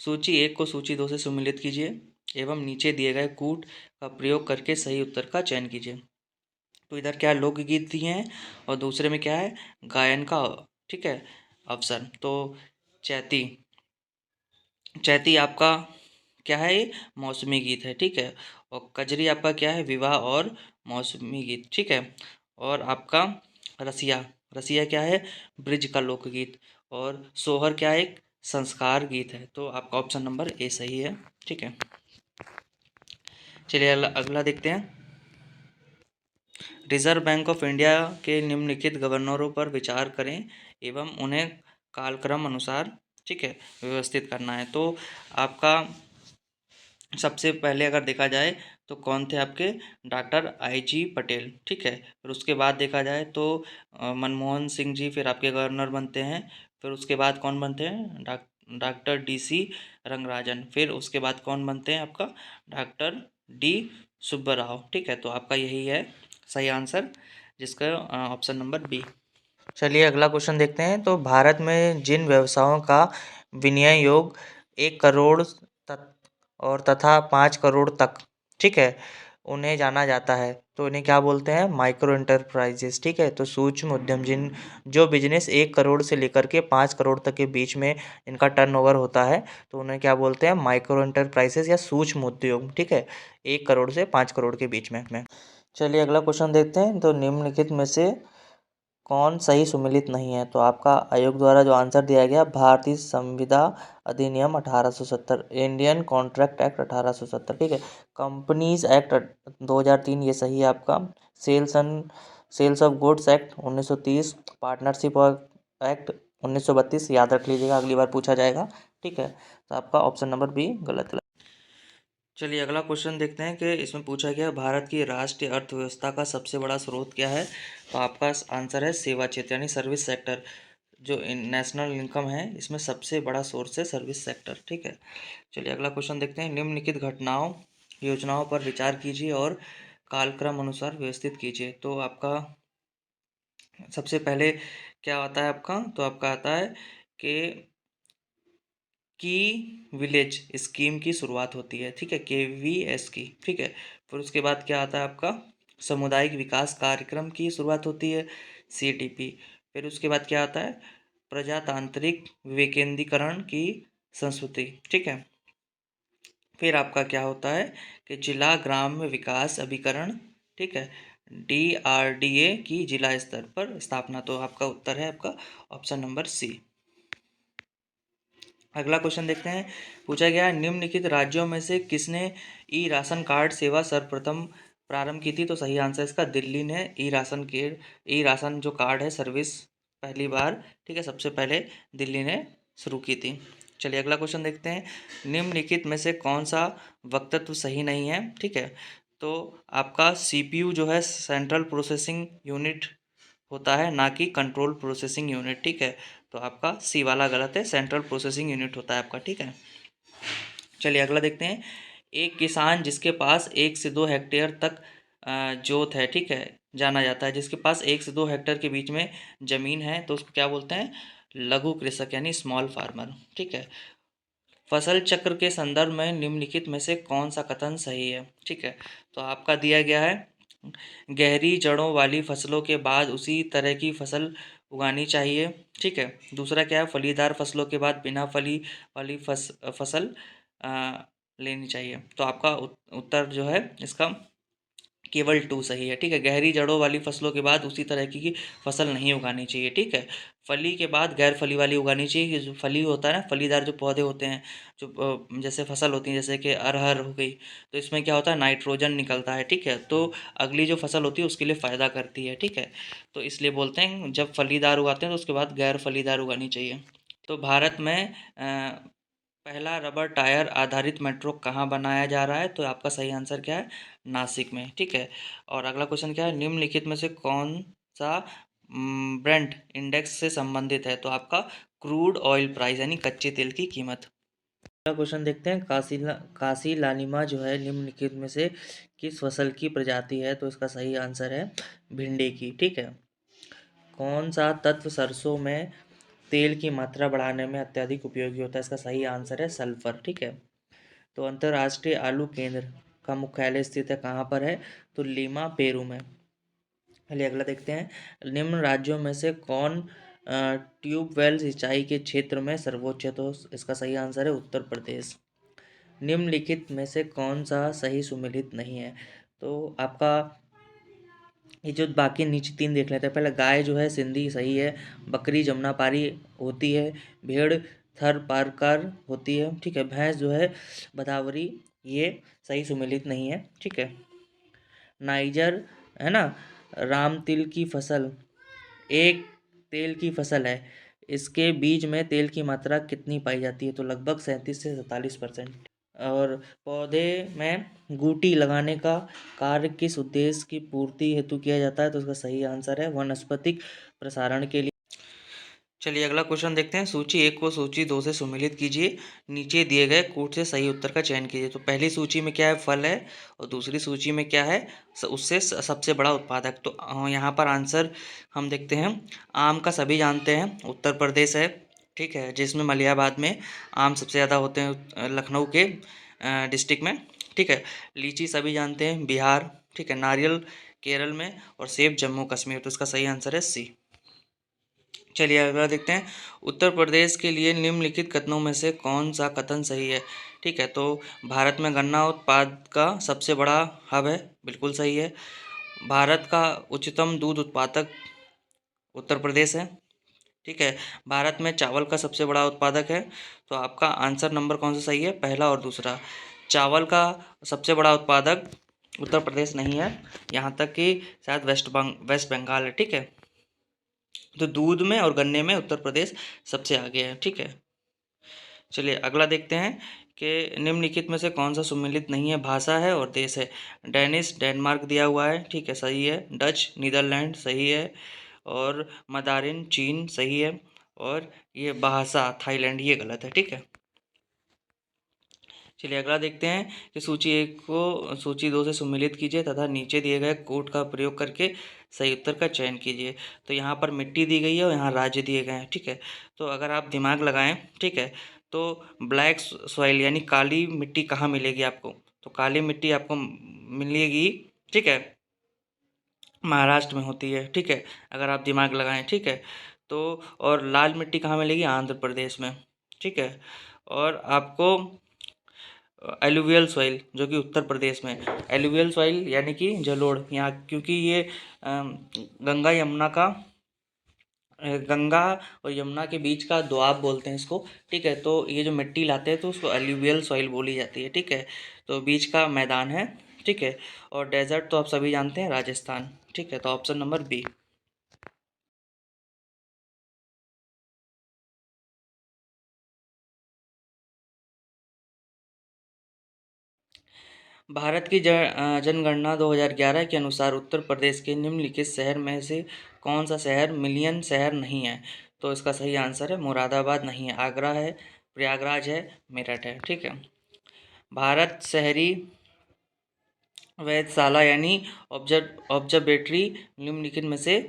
सूची 1 को सूची 2 से सम्मिलित कीजिए एवं नीचे दिए गए कूट का प्रयोग करके सही उत्तर का चयन कीजिए। तो इधर क्या है, लोकगीत दिए हैं और दूसरे में क्या है, गायन का, ठीक है, अवसर। तो चैती, चैती आपका क्या है, ये मौसमी गीत है, ठीक है। और कजरी आपका क्या है, विवाह और मौसमी गीत, ठीक है। और आपका रसिया, रसिया क्या है, ब्रिज का लोकगीत। और सोहर क्या है, एक संस्कार गीत है। तो आपका ऑप्शन नंबर ए सही है, ठीक है। चलिए अगला देखते हैं। रिजर्व बैंक ऑफ इंडिया के निम्नलिखित गवर्नरों पर विचार करें एवं उन्हें कालक्रम अनुसार, ठीक है, व्यवस्थित करना है। तो आपका सबसे पहले अगर देखा जाए तो कौन थे आपके, डॉक्टर आई.जी. पटेल, ठीक है। फिर उसके बाद देखा जाए तो मनमोहन सिंह जी फिर आपके गवर्नर बनते हैं। फिर उसके बाद कौन बनते हैं, डॉक्टर डी.सी. रंगराजन। फिर उसके बाद कौन बनते हैं आपका, डॉक्टर डी. सुब्बाराव, ठीक है। तो आपका यही है सही आंसर, जिसका ऑप्शन नंबर बी। चलिए अगला क्वेश्चन देखते हैं। तो भारत में जिन व्यवसायों का विनिमय योग 1 करोड़ और तथा 5 करोड़ तक, ठीक है, उन्हें जाना जाता है तो इन्हें क्या बोलते हैं, माइक्रो एंटरप्राइजेस, ठीक है। तो सूक्ष्म उद्यम जिन जो बिजनेस 1 करोड़ से लेकर के 5 करोड़ तक के बीच में इनका टर्नओवर होता है तो उन्हें क्या बोलते हैं, माइक्रो एंटरप्राइजेस या सूक्ष्म उद्योग, ठीक है, 1 करोड़ से 5 करोड़ के बीच में। चलिए अगला क्वेश्चन देखते हैं। तो निम्नलिखित में से कौन सही सुमेलित नहीं है? तो आपका आयोग द्वारा जो आंसर दिया गया, भारतीय संविदा अधिनियम 1870, इंडियन कॉन्ट्रैक्ट एक्ट 1870, ठीक है। कंपनीज एक्ट 2003, ये सही है आपका। Sales of goods act 1930, partnership act 1932, याद रख लीजिएगा, अगली बार पूछा जाएगा, ठीक है। तो आपका ऑप्शन नंबर बी गलत है। चलिए अगला क्वेश्चन देखते हैं कि इसमें पूछा गया भारत की राष्ट्रीय अर्थव्यवस्था का सबसे बड़ा स्रोत क्या है? तो आपका आंसर है सेवा क्षेत्र यानी सर्विस सेक्टर। जो नेशनल इनकम है इसमें सबसे बड़ा सोर्स है सर्विस सेक्टर, ठीक है। चलिए अगला क्वेश्चन देखते हैं। निम्नलिखित घटनाओं योजनाओं पर विचार कीजिए और कालक्रम अनुसार व्यवस्थित कीजिए। तो आपका सबसे पहले क्या आता है आपका, तो आपका आता है कि विलेज स्कीम की शुरुआत होती है, ठीक है, KVS की, ठीक है। फिर उसके बाद क्या आता है आपका, सामुदायिक विकास कार्यक्रम की शुरुआत होती है, CTP। फिर उसके बाद क्या आता है, प्रजातांत्रिक विकेंद्रीकरण की संस्कृति, ठीक है। फिर आपका क्या होता है कि जिला ग्राम्य विकास अभिकरण, ठीक है, DRDA की जिला स्तर पर स्थापना। तो आपका उत्तर है आपका ऑप्शन नंबर सी। अगला क्वेश्चन देखते हैं। पूछा गया है निम्नलिखित राज्यों में से किसने ई राशन कार्ड सेवा सर्वप्रथम प्रारंभ की थी? तो सही आंसर इसका दिल्ली ने ई राशन जो कार्ड है सर्विस पहली बार, ठीक है, सबसे पहले दिल्ली ने शुरू की थी। चलिए अगला क्वेश्चन देखते हैं। निम्नलिखित में से कौन सा वक्तव्य सही नहीं है, ठीक है। तो आपका CPU जो है सेंट्रल प्रोसेसिंग यूनिट होता है, ना कि कंट्रोल प्रोसेसिंग यूनिट, ठीक है। तो आपका सी वाला गलत है, सेंट्रल प्रोसेसिंग यूनिट होता है आपका, ठीक है। चलिए अगला देखते हैं। एक किसान जिसके पास 1 से 2 हेक्टेयर तक जोत है, ठीक है, जाना जाता है, जिसके पास 1 से 2 हेक्टेयर के बीच में जमीन है तो उसको क्या बोलते हैं, लघु कृषक यानी स्मॉल फार्मर, ठीक है। फसल चक्र के संदर्भ में निम्नलिखित में से कौन सा कथन सही है, ठीक है। तो आपका दिया गया है गहरी जड़ों वाली फसलों के बाद उसी तरह की फसल उगानी चाहिए, ठीक है। दूसरा क्या है, फलीदार फसलों के बाद बिना फली वाली फसल लेनी चाहिए। तो आपका उत्तर जो है इसका केवल 2 सही है, ठीक है। गहरी जड़ों वाली फसलों के बाद उसी तरह की फसल नहीं उगानी चाहिए, ठीक है। फली के बाद गैर फली वाली उगानी चाहिए। ये जो फली होता है ना, फलीदार जो पौधे होते हैं, जो जैसे फसल होती है, जैसे कि अरहर हो गई, तो इसमें क्या होता है, नाइट्रोजन निकलता है, ठीक है। तो अगली जो फसल होती है उसके लिए फ़ायदा करती है, ठीक है। तो इसलिए बोलते हैं जब फलीदार उगाते हैं तो उसके बाद गैर फलीदार उगानी चाहिए। तो भारत में पहला रबर टायर आधारित मेट्रो कहाँ बनाया जा रहा है? तो आपका सही आंसर क्या है, नासिक में, ठीक है। और अगला क्वेश्चन क्या है, निम्नलिखित में से कौन सा ब्रेंट इंडेक्स से संबंधित है? तो आपका क्रूड ऑयल प्राइस यानी कच्चे तेल की कीमत। अगला क्वेश्चन देखते हैं, काशी लालिमा जो है निम्नलिखित में से किस फसल की प्रजाति है? तो इसका सही आंसर है भिंडी की। ठीक है। कौन सा तत्व सरसों में तेल की मात्रा बढ़ाने में अत्यधिक उपयोगी होता है? इसका सही आंसर है सल्फर। ठीक है। तो अंतर्राष्ट्रीय आलू केंद्र का मुख्यालय स्थित है कहाँ पर है? तो लीमा पेरू में। चलिए अगला देखते हैं, निम्न राज्यों में से कौन ट्यूबवेल सिंचाई के क्षेत्र में सर्वोच्च है? तो इसका सही आंसर है उत्तर प्रदेश। निम्नलिखित में से कौन सा सही सुमेलित नहीं है? तो आपका ये जो बाकी नीचे तीन देख लेते हैं। पहले गाय जो है सिंधी सही है, बकरी जमुनापारी होती है, भेड़ थरपारकर होती है। ठीक है। भैंस जो है भदावरी, ये सही सुमेलित नहीं है। ठीक है। नाइजर है ना, राम तिल की फसल एक तेल की फसल है, इसके बीज में तेल की मात्रा कितनी पाई जाती है? तो लगभग 37 से 47%। और पौधे में गूटी लगाने का कार्य किस उद्देश्य की पूर्ति हेतु किया जाता है? तो उसका सही आंसर है वानस्पतिक प्रसारण के लिए। चलिए अगला क्वेश्चन देखते हैं, सूची 1 को सूची 2 से सुमेलित कीजिए, नीचे दिए गए कूट से सही उत्तर का चयन कीजिए। तो पहली सूची में क्या है? फल है। और दूसरी सूची में क्या है? उससे सबसे बड़ा उत्पादक। तो यहाँ पर आंसर हम देखते हैं, आम का सभी जानते हैं उत्तर प्रदेश है। ठीक है। जिसमें मलिहाबाद में आम सबसे ज़्यादा होते हैं, लखनऊ के डिस्ट्रिक्ट में। ठीक है। लीची सभी जानते हैं बिहार। ठीक है। नारियल केरल में, और सेब जम्मू कश्मीर। तो इसका सही आंसर है सी। चलिए अगला देखते हैं, उत्तर प्रदेश के लिए निम्नलिखित कथनों में से कौन सा कथन सही है? ठीक है। तो भारत में गन्ना उत्पाद का सबसे बड़ा हब है, बिल्कुल सही है। भारत का उच्चतम दूध उत्पादक उत्तर प्रदेश है। ठीक है। भारत में चावल का सबसे बड़ा उत्पादक है। तो आपका आंसर नंबर कौन सा सही है? पहला और दूसरा। चावल का सबसे बड़ा उत्पादक उत्तर प्रदेश नहीं है, यहाँ तक कि शायद वेस्ट बंगाल है। ठीक है। तो दूध में और गन्ने में उत्तर प्रदेश सबसे आगे है। ठीक है। चलिए अगला देखते हैं कि निम्नलिखित में से कौन सा सुमेलित नहीं है? भाषा है और देश है। डेनिश डेनमार्क दिया हुआ है। ठीक है, सही है। डच नीदरलैंड सही है। और मदारिन चीन सही है। और ये भाषा थाईलैंड, ये गलत है। ठीक है। चलिए अगला देखते हैं कि सूची 1 को सूची 2 से सुमेलित कीजिए तथा नीचे दिए गए कोड का प्रयोग करके सही उत्तर का चयन कीजिए। तो यहाँ पर मिट्टी दी गई है और यहाँ राज्य दिए गए हैं। ठीक है। तो अगर आप दिमाग लगाएं, ठीक है, तो ब्लैक सॉइल यानी काली मिट्टी कहाँ मिलेगी आपको? तो काली मिट्टी आपको मिलेगी, ठीक है, महाराष्ट्र में होती है। ठीक है, अगर आप दिमाग लगाएं। ठीक है। तो और लाल मिट्टी कहाँ मिलेगी? आंध्र प्रदेश में। ठीक है। और आपको एलुवियल सॉइल जो कि उत्तर प्रदेश में, एलुवियल सॉइल यानी कि जलोढ़, यहाँ क्योंकि ये गंगा यमुना का गंगा और यमुना के बीच का दोआब बोलते हैं इसको। ठीक है। तो ये जो मिट्टी लाते हैं तो उसको एलुवियल सॉइल बोली जाती है। ठीक है। तो बीच का मैदान है। ठीक है। और डेजर्ट तो आप सभी जानते हैं राजस्थान। ठीक है। तो ऑप्शन नंबर बी। भारत की जनगणना 2011 के अनुसार उत्तर प्रदेश के निम्नलिखित शहर में से कौन सा शहर मिलियन शहर नहीं है? तो इसका सही आंसर है मुरादाबाद नहीं है, आगरा है, प्रयागराज है, मेरठ है। ठीक है। भारत शहरी वेधशाला यानी ऑब्जर्वेटरी निम्नलिखित में से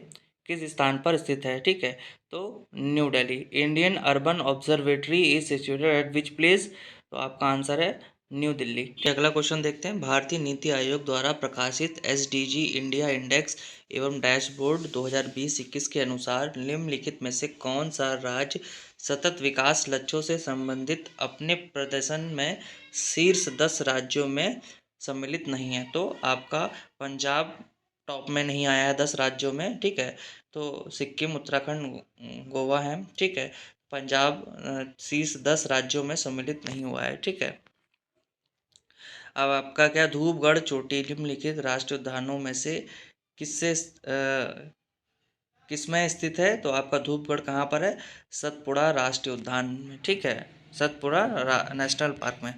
किस स्थान पर स्थित है? ठीक है। तो new Delhi. Indian urban observatory is situated at which place? तो आपका आंसर है न्यू दिल्ली। अगला क्वेश्चन देखते हैं, भारतीय नीति आयोग द्वारा प्रकाशित एसडीजी इंडिया इंडेक्स एवं डैशबोर्ड 2020-21 के अनुसार निम्नलिखित में से कौन सा राज्य सतत विकास लक्ष्यों से संबंधित अपने प्रदर्शन में शीर्ष 10 राज्यों में सम्मिलित नहीं है? तो आपका पंजाब टॉप में नहीं आया है 10 राज्यों में। ठीक है। तो सिक्किम, उत्तराखंड, गोवा है। ठीक है। पंजाब शीर्ष 10 राज्यों में सम्मिलित नहीं हुआ है। ठीक है। अब आपका क्या, धूपगढ़ चोटी निम्नलिखित राष्ट्रीय उद्यानों में से किससे किसमें स्थित है? तो आपका धूपगढ़ कहाँ पर है? सतपुड़ा राष्ट्रीय उद्यान में। ठीक है, सतपुड़ा नेशनल पार्क में।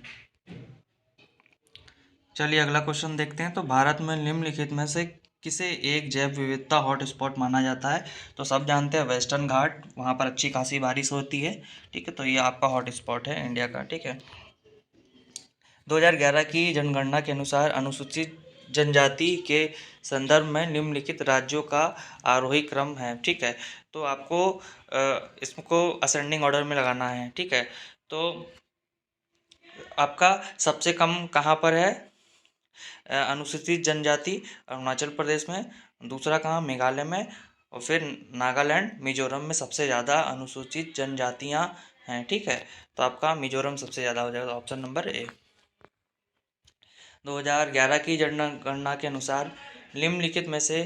चलिए अगला क्वेश्चन देखते हैं, तो भारत में निम्नलिखित में से किसे एक जैव विविधता हॉटस्पॉट माना जाता है? तो सब जानते हैं वेस्टर्न घाट, वहाँ पर अच्छी खासी बारिश होती है। ठीक है, तो ये आपका हॉटस्पॉट है इंडिया का। ठीक है, 2011 की जनगणना के अनुसार अनुसूचित जनजाति के संदर्भ में निम्नलिखित राज्यों का आरोही क्रम है। ठीक है, तो आपको इसको असेंडिंग ऑर्डर में लगाना है। ठीक है, तो आपका सबसे कम कहाँ पर है? अनुसूचित जनजाति अरुणाचल प्रदेश में, दूसरा कहाँ? मेघालय में, और फिर नागालैंड, मिजोरम में सबसे ज़्यादा अनुसूचित जनजातियाँ हैं। ठीक है, तो आपका मिजोरम सबसे ज़्यादा हो जाएगा, ऑप्शन नंबर ए। 2011 की जनगणना के अनुसार निम्नलिखित में से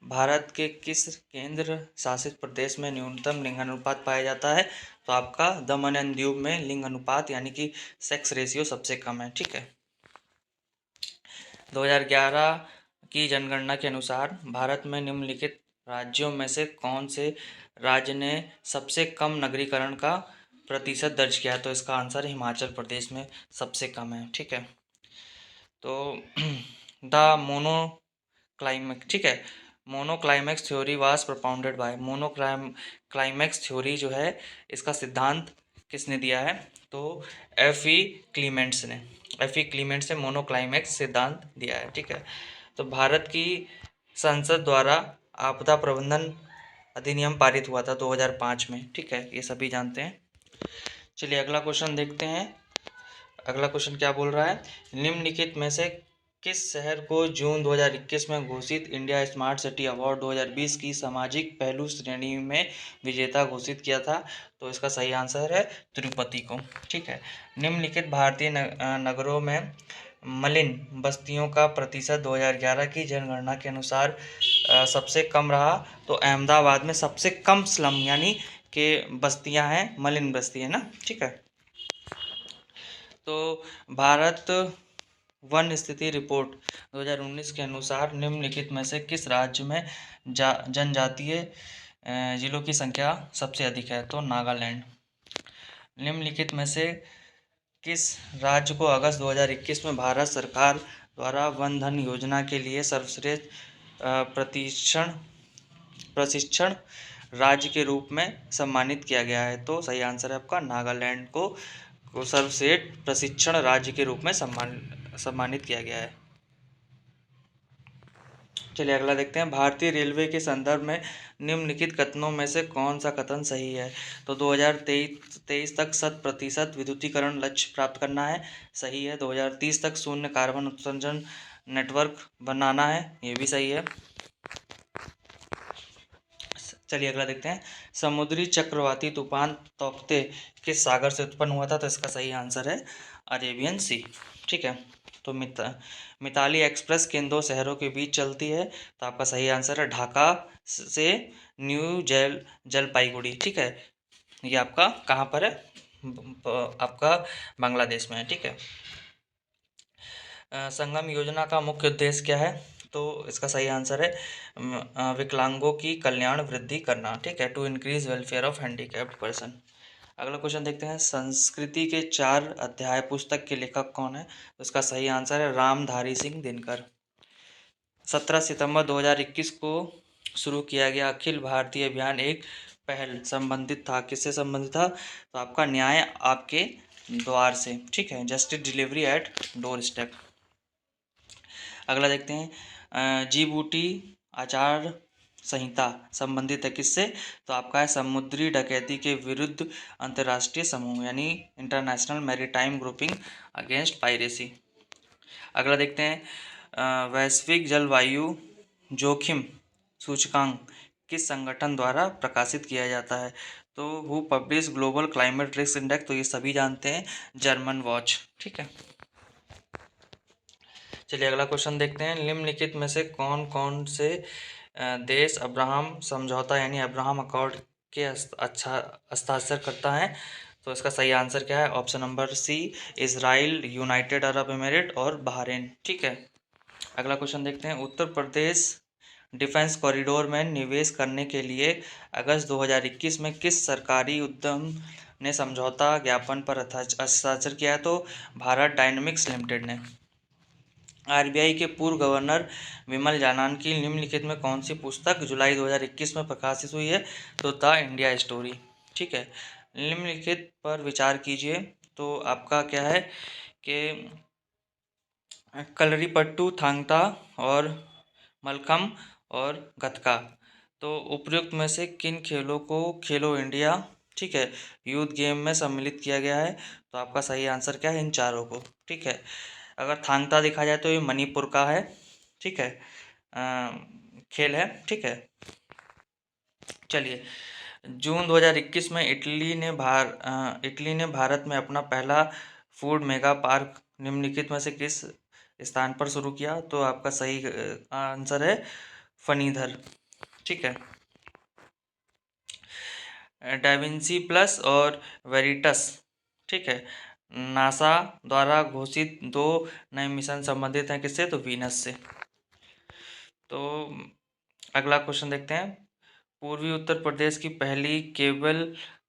भारत के किस केंद्र शासित प्रदेश में न्यूनतम लिंगानुपात पाया जाता है? तो आपका दमन एंड दीव में लिंग अनुपात यानी कि सेक्स रेशियो सबसे कम है। ठीक है, 2011 की जनगणना के अनुसार भारत में निम्नलिखित राज्यों में से कौन से राज्य ने सबसे कम नगरीकरण का प्रतिशत दर्ज किया? तो इसका आंसर हिमाचल प्रदेश में सबसे कम है। ठीक है, तो द मोनो क्लाइमेक्स, ठीक है, monoclimax theory was propounded by, monoclimax theory जो है इसका सिद्धांत किसने दिया है? तो एफ ई क्लीमेंट्स ने मोनोक्लाइमेक्स सिद्धांत दिया है। ठीक है, तो भारत की संसद द्वारा आपदा प्रबंधन अधिनियम पारित हुआ था 2005 में। ठीक है, ये सभी जानते हैं। चलिए अगला क्वेश्चन देखते हैं। अगला क्वेश्चन क्या बोल रहा है? निम्नलिखित में से किस शहर को जून 2021 में घोषित इंडिया स्मार्ट सिटी अवार्ड 2020 की सामाजिक पहलू श्रेणी में विजेता घोषित किया था? तो इसका सही आंसर है तिरुपति को। ठीक है, निम्नलिखित भारतीय नगरों में मलिन बस्तियों का प्रतिशत 2011 की जनगणना के अनुसार सबसे कम रहा। तो अहमदाबाद में सबसे कम स्लम यानी कि बस्तियां हैं, मलिन बस्ती है ना। ठीक है, तो भारत वन स्थिति रिपोर्ट 2019 के अनुसार निम्नलिखित में से किस राज्य में जनजातीय जिलों की संख्या सबसे अधिक है? तो नागालैंड। निम्नलिखित में से किस राज्य को अगस्त 2021 में भारत सरकार द्वारा वन धन योजना के लिए सर्वश्रेष्ठ प्रशिक्षण राज्य के रूप में सम्मानित किया गया है? तो सही आंसर है आपका नागालैंड को सर्वश्रेष्ठ प्रशिक्षण राज्य के रूप में सम्मानित किया गया है। चलिए अगला देखते हैं। भारतीय रेलवे के संदर्भ में निम्नलिखित कथनों में से कौन सा कथन सही है? तो 2023 तक 100% विद्युतीकरण लक्ष्य प्राप्त करना है, सही है। 2030 तक शून्य कार्बन उत्सर्जन नेटवर्क बनाना है, ये भी सही है। चलिए अगला देखते हैं। समुद्री चक्रवाती तूफान तौकते किस सागर से उत्पन्न हुआ था? तो इसका सही आंसर है अरेबियन सी। ठीक है, तो मिताली एक्सप्रेस किन दो शहरों के बीच चलती है? तो आपका सही आंसर है ढाका से न्यू जलपाईगुड़ी। ठीक है, ये आपका कहाँ पर है? आपका बांग्लादेश में है। ठीक है, संगम योजना का मुख्य उद्देश्य क्या है? तो इसका सही आंसर है विकलांगों की कल्याण वृद्धि करना। ठीक है, to increase welfare of handicapped person. अगला क्वेश्चन देखते हैं। संस्कृति के 4 अध्याय पुस्तक के लेखक कौन है? तो इसका सही आंसर है रामधारी सिंह दिनकर। 17 सितंबर 2021 को शुरू किया गया अखिल भारतीय अभियान एक पहल संबंधित था, किससे संबंधित था? तो आपका न्याय आपके द्वार से। ठीक है, justice delivery at door step. अगला देखते हैं। जिबूटी आचार संहिता संबंधित है किससे? तो आपका है समुद्री डकैती के विरुद्ध अंतर्राष्ट्रीय समूह यानी international maritime grouping against piracy. अगला देखते हैं। वैश्विक जलवायु जोखिम सूचकांक किस संगठन द्वारा प्रकाशित किया जाता है? तो who publish global climate risk index? तो ये सभी जानते हैं, जर्मन वॉच। ठीक है, चलिए अगला क्वेश्चन देखते हैं। निम्नलिखित में से कौन कौन से देश अब्राहम समझौता यानी अब्राहम अकॉर्ड के हस्ताक्षर करता है? तो इसका सही आंसर क्या है? Option number C, Israel, United Arab Emirate और बहरीन। ठीक है, अगला क्वेश्चन देखते हैं। उत्तर प्रदेश डिफेंस कॉरिडोर में निवेश करने के लिए अगस्त 2021 में किस सरकारी उद्यम ने समझौता ज्ञापन पर हस्ताक्षर किया? तो भारत डायनेमिक्स लिमिटेड ने। आरबीआई के पूर्व गवर्नर विमल जालान की निम्नलिखित में कौन सी पुस्तक जुलाई 2021 में प्रकाशित हुई है? तो द इंडिया स्टोरी। ठीक है, निम्नलिखित पर विचार कीजिए। तो आपका क्या है कि कलरीपट्टू, थांगता और मलखम और गतका। तो उपयुक्त में से किन खेलों को खेलो इंडिया, ठीक है, यूथ गेम में सम्मिलित किया गया है? तो आपका सही आंसर क्या है इन चारों को? ठीक है, अगर थांगता देखा जाए तो ये मणिपुर का है। ठीक है, खेल है। ठीक है, चलिए, जून 2021 में इटली ने भारत में अपना पहला फूड मेगा पार्क निम्नलिखित में से किस स्थान पर शुरू किया? तो आपका सही आंसर है फनीधर। ठीक है, डाविंसी प्लस और वेरिटस, ठीक है, नासा द्वारा घोषित दो नए मिशन संबंधित हैं किससे? तो वीनस से। तो अगला क्वेश्चन देखते हैं। पूर्वी उत्तर प्रदेश की पहली केबल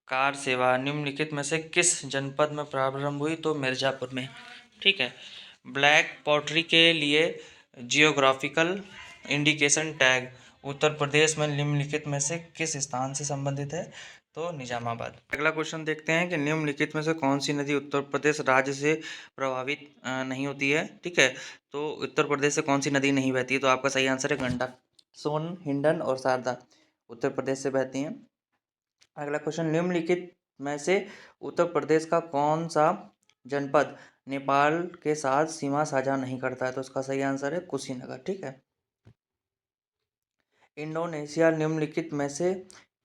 कार सेवा निम्नलिखित में से किस जनपद में प्रारंभ हुई? तो मिर्जापुर में। ठीक है, ब्लैक पॉटरी के लिए geographical indication tag Uttar Pradesh में निम्नलिखित में से किस स्थान से संबंधित है? तो निजामाबाद। अगला क्वेश्चन देखते हैं कि निम्नलिखित में से कौन सी नदी उत्तर प्रदेश राज्य से प्रभावित नहीं होती है? ठीक है, तो उत्तर प्रदेश से कौन सी नदी नहीं बहती है? तो आपका सही आंसर है गंडक, सोन, हिंडन और शारदा उत्तर प्रदेश से बहती हैं। अगला क्वेश्चन, निम्नलिखित में से उत्तर प्रदेश का कौन सा जनपद नेपाल के साथ सीमा साझा नहीं करता है? तो उसका सही आंसर है कुशीनगर। ठीक है, इंडोनेशिया निम्नलिखित में से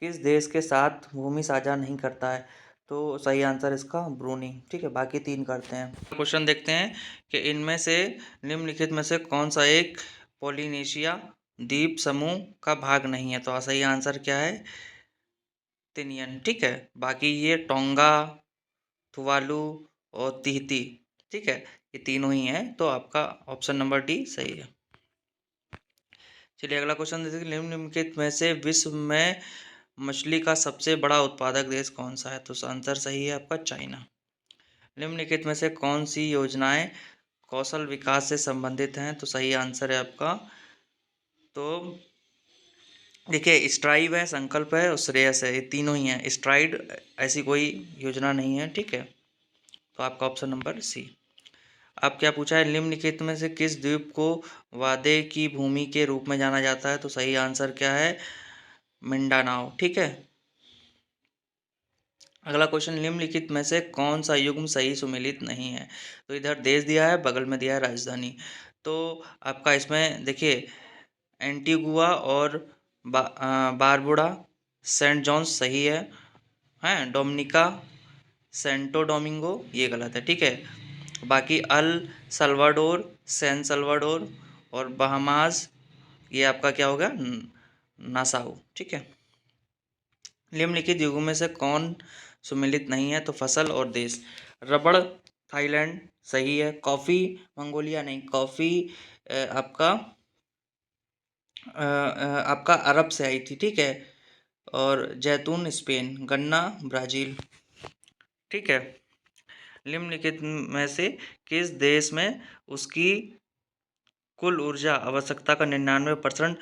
किस देश के साथ भूमि साझा नहीं करता है? तो सही आंसर इसका ब्रूनी। ठीक है, बाकी तीन करते हैं। क्वेश्चन देखते हैं कि इनमें से निम्नलिखित में से कौन सा एक पोलिनेशिया द्वीप समूह का भाग नहीं है? तो सही आंसर क्या है? तिनियन। ठीक है, बाकी ये टोंगा, तुवालू और तिहती, ठीक है, ये तीनों ही हैं। तो आपका ऑप्शन नंबर डी सही है। चलिए अगला क्वेश्चन देखते हैं, निम्नलिखित में से विश्व में मछली का सबसे बड़ा उत्पादक देश कौन सा है? तो आंसर सही है आपका चाइना। निम्नलिखित में से कौन सी योजनाएं कौशल विकास से संबंधित हैं? तो सही आंसर है आपका, तो देखिए, स्ट्राइव है, संकल्प है और श्रेयस है, ये तीनों ही हैं। स्ट्राइड ऐसी कोई योजना नहीं है। ठीक है, तो आपका ऑप्शन नंबर सी। अब क्या पूछा है, निम्नलिखित में से किस द्वीप को वादे की भूमि के रूप में जाना जाता है? तो सही आंसर क्या है? मिंडानाओ। ठीक है, अगला क्वेश्चन, निम्नलिखित में से कौन सा युग्म सही सुमेलित नहीं है? तो इधर देश दिया है, बगल में दिया है राजधानी। तो आपका इसमें देखिए, एंटीगुआ और बारबुडा सेंट जॉन्स सही है, हैं डोमिनिका सेंटो डोमिंगो ये गलत है। ठीक है, बाकी अल सल्वाडोर, सैन सल्वाडोर और बहामास ये आपका क्या होगा? नासाउ। ठीक है, निम्नलिखित युगों में से कौन सुमेलित नहीं है? तो फसल और देश, रबड़ थाईलैंड सही है, कॉफ़ी मंगोलिया नहीं, कॉफ़ी आपका अरब से आई थी। ठीक है, और जैतून स्पेन, गन्ना ब्राज़ील। ठीक है, निम्नलिखित में से किस देश में उसकी कुल ऊर्जा आवश्यकता का 99%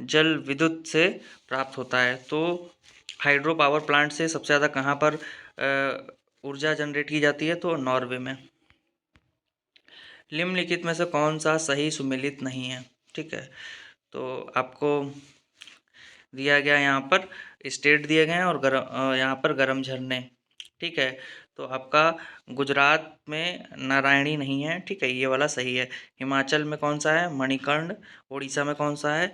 जल विद्युत से प्राप्त होता है? तो हाइड्रो पावर प्लांट से सबसे ज़्यादा कहाँ पर ऊर्जा जनरेट की जाती है? तो नॉर्वे में। निम्नलिखित में से कौन सा सही सुमेलित नहीं है? ठीक है, तो आपको दिया गया यहाँ पर स्टेट दिए गए हैं और यहाँ पर गर्म झरने। ठीक है, तो आपका गुजरात में नारायणी नहीं है। ठीक है, ये वाला सही है। हिमाचल में कौन सा है? मणिकर्ण। उड़ीसा में कौन सा है?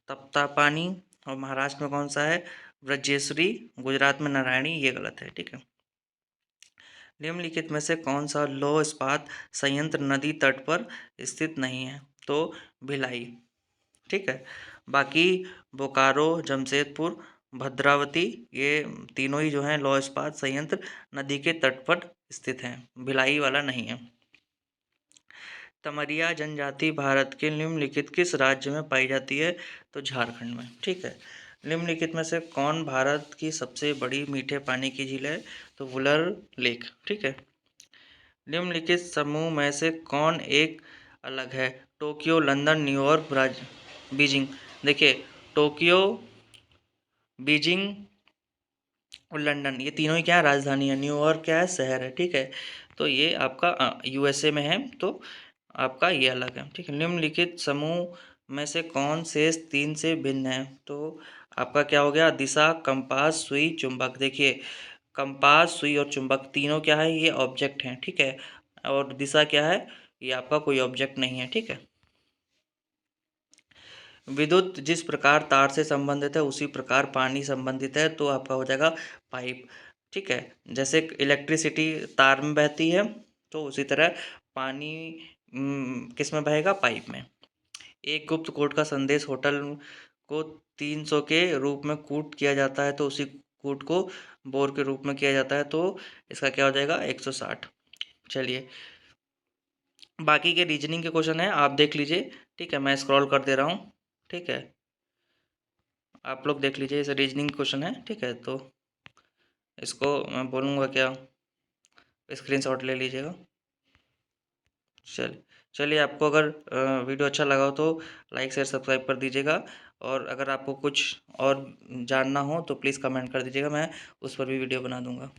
तप्तापानी। और महाराष्ट्र में कौन सा है? ब्रजेश्वरी। गुजरात में नारायणी, ये गलत है। ठीक है, निम्नलिखित में से कौन सा लौह इस्पात संयंत्र नदी तट पर स्थित नहीं है? तो भिलाई। ठीक है, बाकी बोकारो, जमशेदपुर, भद्रावती ये तीनों ही जो हैं लौह इस्पात संयंत्र नदी के तट पर स्थित हैं, भिलाई वाला नहीं है। तमरिया जनजाति भारत के निम्नलिखित किस राज्य में पाई जाती है? तो झारखंड में। ठीक है, निम्नलिखित में से कौन भारत की सबसे बड़ी मीठे पानी की झील है? तो वुलर लेक। ठीक है, निम्नलिखित समूह में से कौन एक अलग है। Tokyo, London, New York, Beijing. देखिए, टोक्यो, बीजिंग और लंदन, ये तीनों ही क्या है, राजधानी है। न्यूयॉर्क क्या है, शहर है, ठीक है। तो ये आपका यूएसए में है, तो आपका ये अलग है, ठीक है। निम्नलिखित समूह में से कौन शेष तीन से भिन्न है? तो आपका क्या हो गया, दिशा, कंपास, सुई, चुंबक। देखिए, कंपास, सुई और चुंबक तीनों क्या है, ये ऑब्जेक्ट हैं, ठीक है। और दिशा क्या है, ये आपका कोई ऑब्जेक्ट नहीं है, ठीक है। विद्युत जिस प्रकार तार से संबंधित है उसी प्रकार पानी संबंधित है, तो आपका हो जाएगा पाइप, ठीक है। जैसे इलेक्ट्रिसिटी तार में बहती है, तो उसी तरह पानी किस में बहेगा, पाइप में। एक गुप्त कोड का संदेश होटल को 300 के रूप में कूट किया जाता है, तो उसी कूट को बोर के रूप में किया जाता है, तो इसका क्या हो जाएगा, 160। चलिए, बाकी के रीजनिंग के क्वेश्चन है, आप देख लीजिए, ठीक है। मैं स्क्रॉल कर दे रहा हूँ, ठीक है। आप लोग देख लीजिए, इसे रीजनिंग क्वेश्चन है, ठीक है। तो इसको मैं बोलूँगा क्या, स्क्रीनशॉट ले लीजिएगा। चलिए, आपको अगर वीडियो अच्छा लगा हो तो लाइक शेयर सब्सक्राइब कर दीजिएगा, और अगर आपको कुछ और जानना हो तो प्लीज़ कमेंट कर दीजिएगा, मैं उस पर भी वीडियो बना दूँगा।